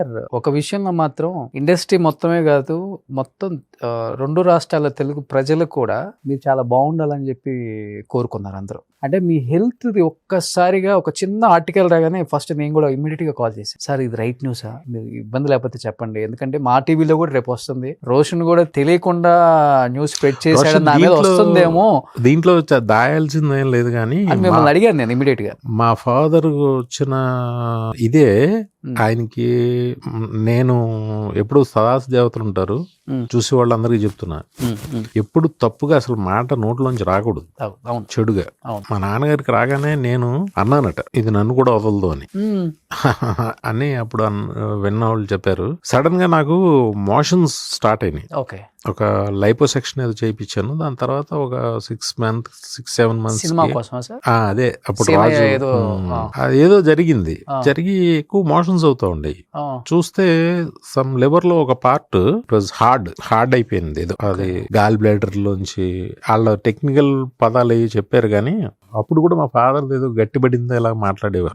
Sir ఒక విషయంలో మాత్రం ఇండస్ట్రీ మొత్తమే కాదు, మొత్తం 2 రాష్ట్రాల తెలుగు ప్రజలు కూడా మీరు చాలా బాగుండాలని చెప్పి కోరుకున్నారు అందరూ. అంటే మీ హెల్త్ ఒక్కసారిగా ఒక చిన్న ఆర్టికల్ రాగానే ఫస్ట్ నేను కూడా ఇమ్మీడియట్ గా కాల్ చేశాను, సార్ ఇది రైట్ న్యూసా, మీరు ఇబ్బంది లేకపోతే చెప్పండి, ఎందుకంటే మా టీవీలో కూడా రేపు వస్తుంది, రోషన్ కూడా తెలియకుండా న్యూస్ స్ప్రెడ్ చేశాడు నా మీద వస్తుందేమో, దీంట్లో దాయాల్సిందేం లేదు కానీ మిమ్మల్ని అడిగాను నేను ఇమ్మీడియట్ గా. మా ఫాదర్ వచ్చిన ఇదే ఆయనకి నేను ఎప్పుడు సదాశ దేవతలు ఉంటారు చూసి వాళ్ళందరికీ చెప్తున్నా, ఎప్పుడు తప్పుగా అసలు మాట నోట్లోంచి రాకూడదు చెడుగా. మా నాన్నగారికి రాగానే నేను అన్నానట ఇది నన్ను కూడా వదలదు అని అప్పుడు విన్న వాళ్ళు చెప్పారు. సడన్ గా నాకు మోషన్స్ స్టార్ట్ అయినాయి. ఒక లైపోసెక్షన్ ఏదో చేయించాను, దాని తర్వాత ఒక 6-7 months అదే అప్పుడు ఏదో జరిగింది, జరిగి ఎక్కువ మోషన్స్ అవుతా ఉండేవి. చూస్తే సమ్ లివర్ లో ఒక పార్ట్ ఇట్ వాజ్ హార్డ్ అయిపోయింది, ఏదో అది గాల్ బ్లాడర్ లోంచి. వాళ్ళ టెక్నికల్ పదాలు అవి చెప్పారు కానీ అప్పుడు కూడా మా ఫాదర్ ఏదో గట్టిపడిందో ఇలా మాట్లాడేవారు.